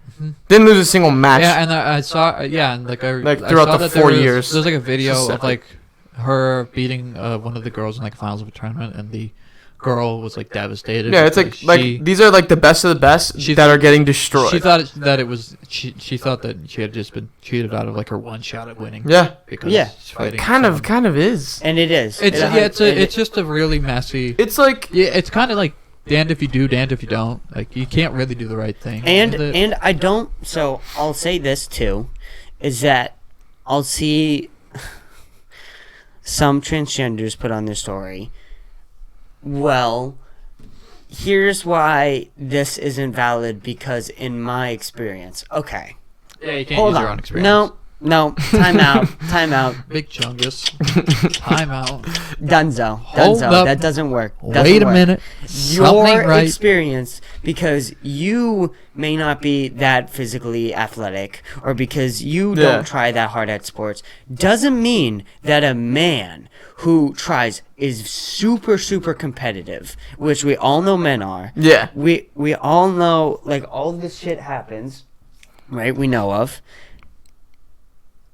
Didn't lose a single match. Yeah, and I saw, and like I throughout saw the that there 4 was- years. There's like a video of Specific. like her beating one of the girls in like finals of a tournament, and the girl was like devastated. Yeah, it's because like these are like the best of the best she that are getting destroyed. she thought that it was she thought that she had just been cheated out of like her one shot at winning. Yeah, because Yeah. she's fighting kind someone. of is. And it is. It's just a really messy. It's like It's kind of like damned if you do, damned if you don't. Like you can't really do the right thing. And I don't. So I'll say this too, is that I'll see some transgenders put on their story. Well, here's why this isn't valid, because in my experience, okay. yeah, you can't Hold use your own on. experience. No, time out, time out. Big chungus. Time out. Dunzo, Hold Dunzo. up. That doesn't work. Doesn't Wait a work. minute. Your Something right. experience, because you may not be that physically athletic, or because you Yeah. don't try that hard at sports, doesn't mean that a man who tries is super competitive, which we all know men are. yeah. We all know, like, all this shit happens, right? We know of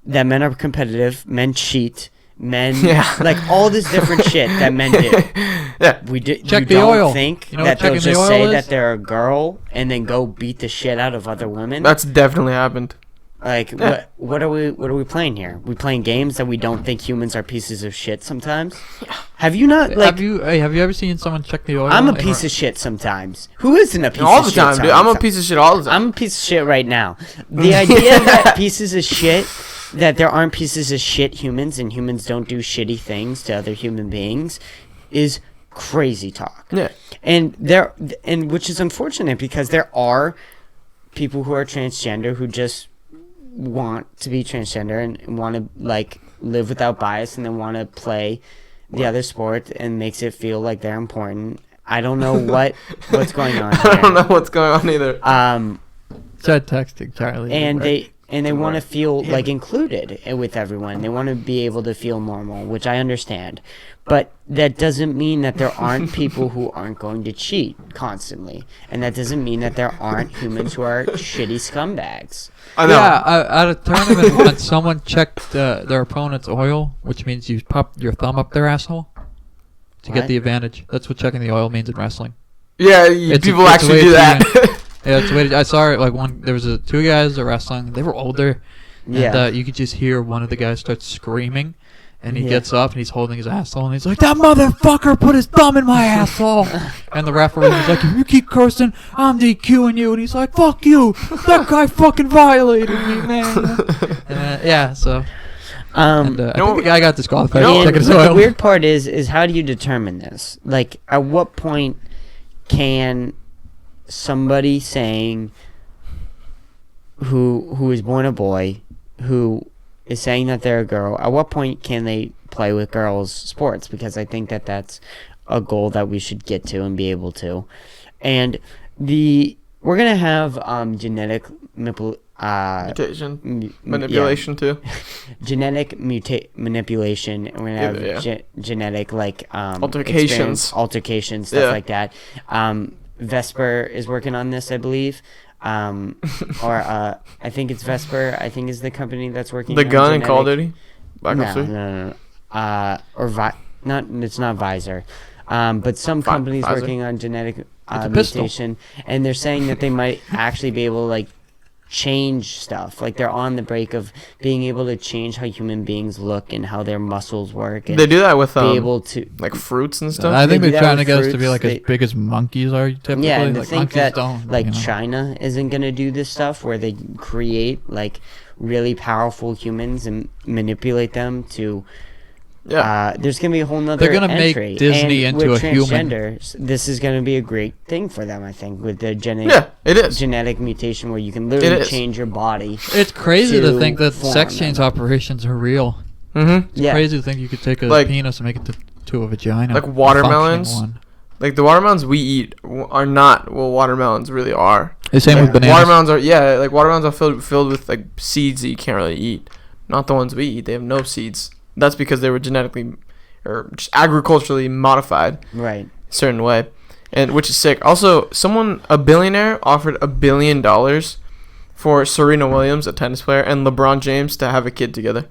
that men are competitive, men cheat, men Yeah. like all this different shit that men do. Yeah. We do. Check you the don't oil. think You know that what they'll checking the just oil say is? that they're a girl and then go beat the shit out of other women? That's definitely happened. Like, Yeah. what are we playing here? We playing games that we don't think humans are pieces of shit sometimes? Have you not, like, have you ever seen someone check the oil? I'm a in piece her- of shit sometimes. Who isn't a piece All of the shit time, dude. I'm a sometimes? piece of shit all the time. I'm a piece of shit right now. The idea that pieces of shit, that there aren't pieces of shit humans and humans don't do shitty things to other human beings, is crazy talk. Yeah. And which is unfortunate, because there are people who are transgender who just want to be transgender and want to, like, live without bias, and then want to play the other sport, and makes it feel like they're important. I don't know what's going on here. I don't know what's going on either. Said texting Charlie. And right? they want to feel like included with everyone. They want to be able to feel normal, which I understand. But that doesn't mean that there aren't people who aren't going to cheat constantly. And that doesn't mean that there aren't humans who are shitty scumbags. I know. Yeah, at a tournament, when someone checked their opponent's oil, which means you pop your thumb up their asshole to What? get the advantage. That's what checking the oil means in wrestling. Yeah, It's a- people it's a actually way do to that. Yeah, it's a way I saw it like there was two guys that were wrestling. They were older, and Yeah. you could just hear one of the guys start screaming, and he Yeah. gets up and he's holding his asshole, and he's like, "That motherfucker put his thumb in my asshole!" And the referee was like, "If you keep cursing, I'm DQing you." And he's like, "Fuck you! That guy fucking violated me, man." Yeah, so. And, I think the guy got disqualified. You know- for checking his the oil. weird part is how do you determine this? Like, at what point can somebody saying who is born a boy, who is saying that they're a girl, at what point can they play with girls' sports? Because I think that that's a goal that we should get to and be able to. And We're gonna have genetic manipulation too. genetic manipulation, and we're gonna have genetic altercations, stuff like that. Vesper is working on this, I believe. I think it's Vesper. I think is the company that's working. The on gun in genetic. Call of Duty. No. It's not Visor. But some companies Visor. working on genetic pistol. mutation, and they're saying that they might actually be able to like change stuff. Like they're on the break of being able to change how human beings look and how their muscles work. And they do that with be able to like fruits and stuff. I think They do they're that trying to with get us to be fruits. like as big as monkeys are typically. Yeah, and to like think monkeys that don't, like you know. China isn't gonna do this stuff where they create like really powerful humans and manipulate them to. There's gonna be a whole nother. They're gonna make entry. Disney and into with a human. transgenders, this is gonna be a great thing for them, I think, with the it is. genetic mutation where you can literally change your body. It's crazy to to think that form sex them. change operations are real. Mm-hmm. It's crazy to think you could take a Like- penis and make it to a vagina. Like a watermelons? functioning one. Like the watermelons we eat are not what watermelons really are. The same Like, with bananas. watermelons are like watermelons are filled with like seeds that you can't really eat. Not the ones we eat. They have no seeds. That's because they were genetically or just agriculturally modified Right. a certain way, and which is sick. Also, a billionaire offered $1 billion for Serena Williams, a tennis player, and LeBron James to have a kid together.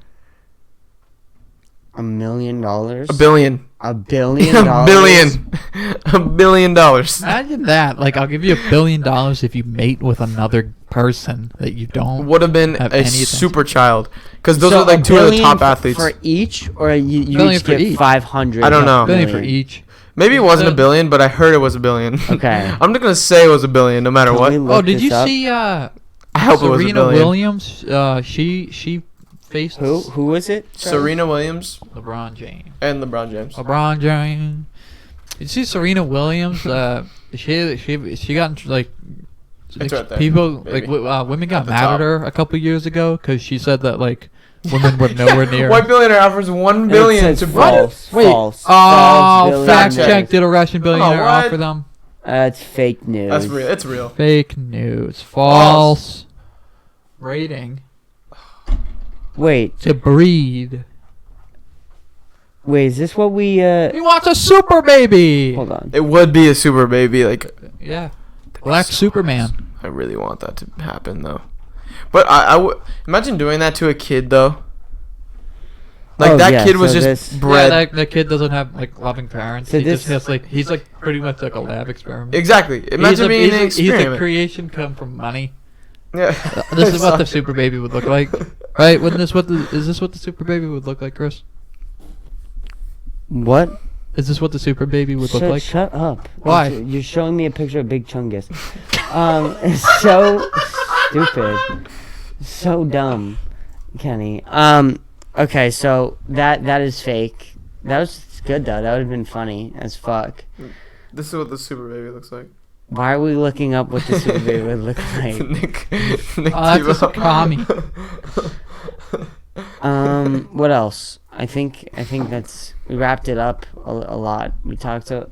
$1 million. $1 billion. $1 billion. $1 billion. $1 billion. Imagine that. Like, I'll give you $1 billion if you mate with another person that you don't. Would have been have a anything. super child, because those So are like $1 two of the billion top athletes. for each, or you $1 billion each for get each. 500. I don't know. $1 billion for each. Maybe it wasn't $1 billion, but I heard it was $1 billion. Okay. I'm not gonna say it was $1 billion, no matter Can what. we Oh, look did this you up? see I hope it was $1 Serena billion. Williams? She faced Who was it? Serena Williams LeBron James. and LeBron James. LeBron James. Did you see Serena Williams? She got like It's right there, people baby. women At got the mad top. at her a couple years ago because she said that like women were nowhere near. White billionaire offers $1 billion It to says brother. false. Wait. False. Oh, fact check. check. Did a Russian billionaire what? offer them? It's fake news. That's real. It's real. Fake news. False. Rating Wait, to breed. is this what we? He wants a super baby. Hold on. It would be a super baby. Like Yeah. Black Superman. I really want that to happen though. But I would imagine doing that to a kid though. Like Oh, that yeah, kid was so just this- bred. Yeah, that kid doesn't have like loving parents. So He just this- has like he's like pretty much like a lab experiment. Exactly. Imagine being an he's a experiment. creation come from money. Yeah. This is what the super baby would look like, right? Is this what the super baby would look like, Chris? What? Is this what the super baby would look like? Shut up. Why? You're showing me a picture of Big Chungus. It's so stupid. So dumb, Kenny. Okay, so that is fake. That was good though. That would have been funny as fuck. This is what the super baby looks like. Why are we looking up what the super baby would look like? Nick That's just a commie. What else? I think we wrapped it up a lot. We talked to.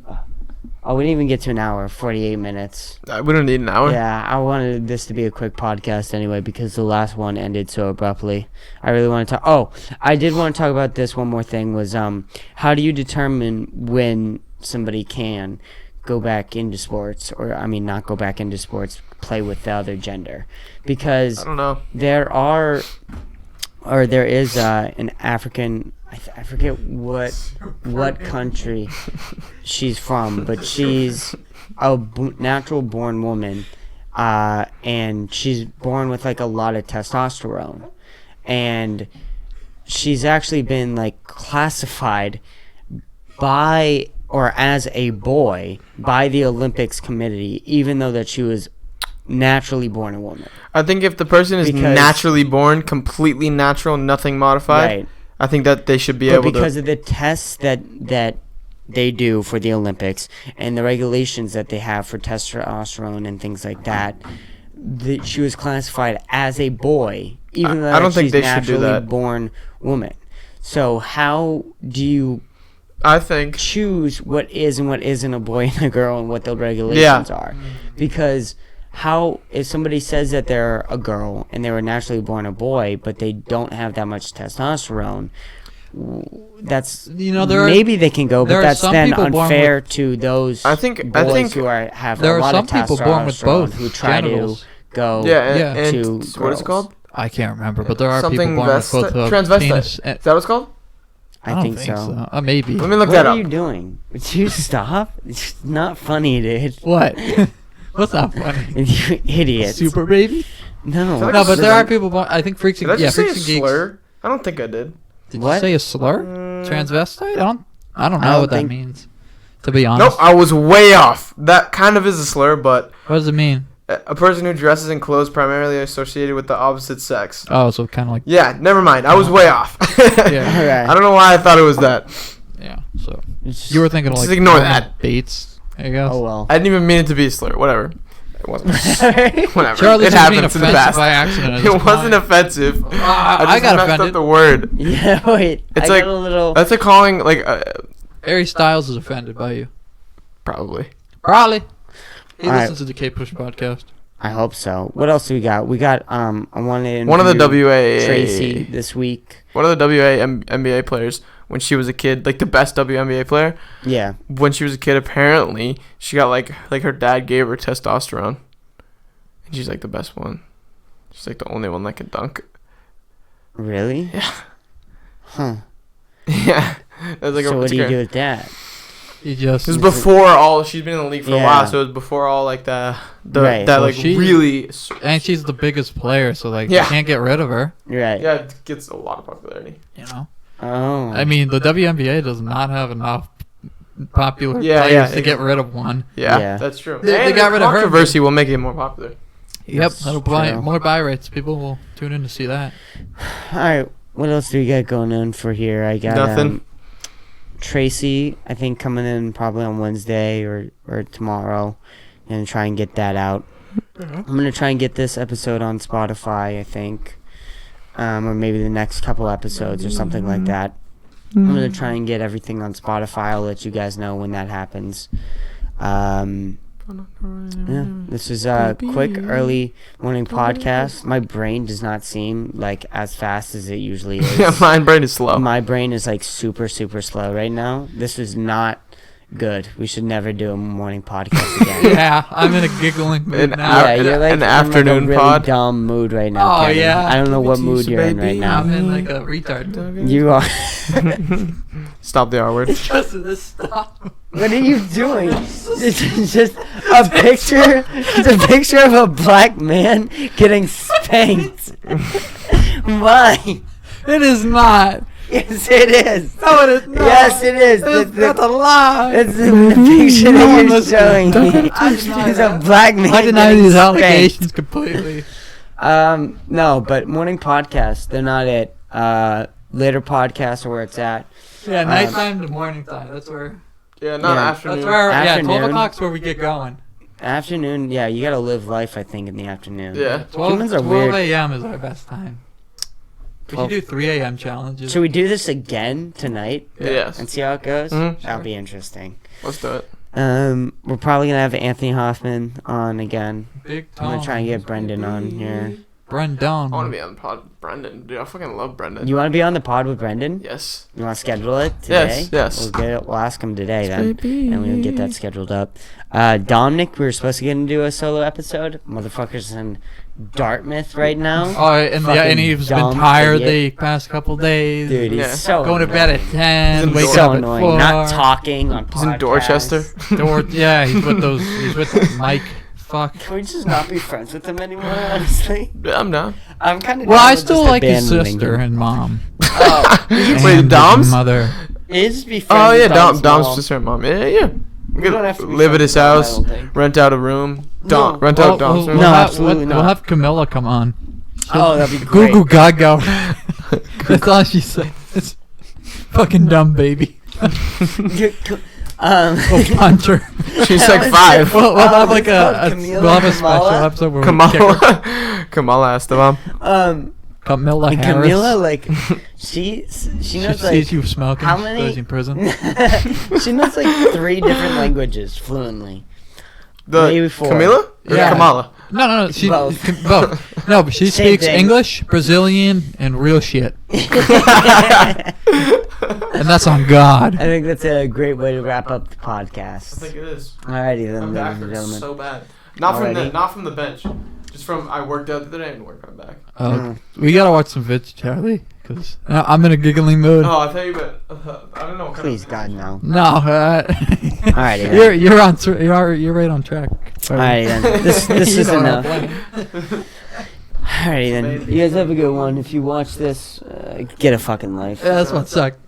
Oh, we didn't even get to an hour. 48 minutes. We don't need an hour. Yeah, I wanted this to be a quick podcast anyway because the last one ended so abruptly. I really want to talk. Oh, I did want to talk about this. One more thing was how do you determine when somebody can go back into sports, or I mean, not go back into sports, play with the other gender, because I don't know. there is an African. I forget what country she's from, but she's a natural born woman, and she's born with like a lot of testosterone, and she's actually been like classified by or as a boy by the Olympics committee, even though that she was naturally born a woman. I think if the person is Because- naturally born, completely natural, nothing modified, Right. I think that they should be But able because to. of the tests that they do for the Olympics and the regulations that they have for testosterone and things like that, she was classified as a boy, even though I don't think she's they should do naturally that. born woman. So how do you I think. choose what is and what isn't a boy and a girl and what the regulations are? Because how if somebody says that they're a girl and they were naturally born a boy, but they don't have that much testosterone, that's maybe they can go, but that's then unfair to those boys who have a lot of testosterone who try to go to what is it called? I can't remember, but there are people born with both transvestite. Penis. Is that what it's called? I think so. Maybe. Let me look that up. What are you doing? Would you stop? It's not funny, dude. What? What's not funny? You idiot. Super baby? No. No, but there are people born. I think freaks and Did I just say freaks a and slur? geeks. I don't think I did. Did you say a slur? Transvestite? I don't know what that means. To be honest. Nope, I was way off. That kind of is a slur, but what does it mean? A person who dresses in clothes primarily associated with the opposite sex. Oh, so kind of like... Yeah, never mind. I was way off. Yeah. I don't know why I thought it was that. Yeah, so... You were thinking of like... Just ignore that. Bates, I guess. Oh, well. I didn't even mean it to be a slur. Whatever. It wasn't. Whatever. Charlie's it just being happens in the offensive past. by accident. It wasn't offensive. I got messed offended. up the word. Yeah, wait. It's I like got a little... That's like calling like... Harry Styles is offended by you. Probably. He listens to the Kpush podcast. I hope so. What else do we got? We got I wanted one of the WA Tracy this week. One of the NBA players when she was a kid, like the best WNBA player. Yeah. When she was a kid, apparently she got like her dad gave her testosterone, and she's like the best one. She's like the only one that can dunk. Really? Yeah. Huh. Yeah. Like so what do you do with that? It was before all. She's been in the league for a while, so it was before all like really. And she's the biggest player, so like you can't get rid of her. Right. Yeah, it gets a lot of popularity. You know. Oh. I mean, the WNBA does not have enough popular players to get rid of one. Yeah, that's true. They got rid of her. Controversy will make it more popular. Yep, that'll buy more buy rates. People will tune in to see that. All right, what else do we got going on for here? I got nothing. Tracy, I think, coming in probably on Wednesday or tomorrow, and try and get that out. I'm gonna try and get this episode on Spotify, I think, or maybe the next couple episodes or something like that. I'm gonna try and get everything on Spotify. I'll let you guys know when that happens. Yeah, this is a quick early morning podcast. My brain does not seem like as fast as it usually is. Yeah, my brain is slow. My brain is like super slow right now. This is not good. We should never do a morning podcast again. Yeah, I'm in a giggling mood now. Yeah, you're like an afternoon in like a pod. really dumb mood right now. Oh, Kevin. yeah. I don't know what mood you're in right now. I'm in like a retard. You are. Stop the R word. Stop. What are you doing? It's just a picture. It's a picture of a black man getting spanked. Why? It is not. Yes, it is. No, it is not. Yes, it is. That's a lie. It's the picture that you're showing me. It's a black man. I deny getting these spanked. allegations completely. No, but morning podcasts, they're not it. Later podcasts are where it's at. Yeah, nighttime to morning time. That's where. Yeah, not afternoon. That's where. Afternoon. 12 o'clock's where we get going. Afternoon, yeah, you gotta live life, I think, in the afternoon. Yeah. 12 12 a.m. is our best time. We should do 3 a.m. challenges. Should we do this again tonight? Yes. And see how it goes? Mm-hmm. That'll be interesting. Let's do it. We're probably gonna have Anthony Hoffman on again. Big Tom. I'm gonna try and get Brendan on here. Brendan. I want to be on the pod with Brendan. Dude, I fucking love Brendan. You want to be on the pod with Brendan? Yes. You want to schedule it today? Yes. We'll ask him today then, and we'll get that scheduled up. Dominic, we were supposed to get him to do a solo episode. Motherfucker's in Dartmouth right now. Oh, and he's been tired the past couple days. Dude, he's so going to bed at 10. He's waking so up annoying. At 4. Not talking on podcasts. He's in Dorchester. Yeah, he's with those. He's with Mike. Fuck. Can we just not be friends with him anymore, honestly? Yeah, I'm down. I'm kind of. Well, I still like his sister and mom. Oh, wait, and Dom's his mother. Is be friends. Oh yeah, with Dom's Dom's sister and mom. Yeah. We don't have to be live at his friends with house, Dom, I don't think. rent out a room. Rent out Dom's room. No, absolutely not. We'll have Camilla come on. Oh, that'd be Goo great. goo gaga. That's all she says. Fucking dumb baby. We'll punch her. She's like 5. We'll have like Camila, we'll have a special Kamala? episode where we kick her. Kamala Esteban. Camilla Harris. Camila, like, she knows, She like, sees you smoking. how She many- throws you in prison. she knows, like, 3 different languages fluently. The Maybe 4. Camila? Or Yeah. Kamala? No. She Both. both. No, but she Same speaks thing. English, Brazilian, and real shit. And that's on God. I think that's a great way to wrap up the I podcast. think it is. Alrighty then, My back ladies and hurts gentlemen. so bad. Alrighty. Not from the bench. Just from I worked out the other day and worked my back. We gotta watch some vids, Charlie, because I'm in a giggling mood. Oh, I'll tell you what. I don't know what kind Please, of God, no. No, Alrighty then. you're on you're right on track. Alrighty then. This You is know what I'm enough. playing. Alrighty then. You guys have a good one. If you watch this, get a fucking life. Yeah, that's what sucked.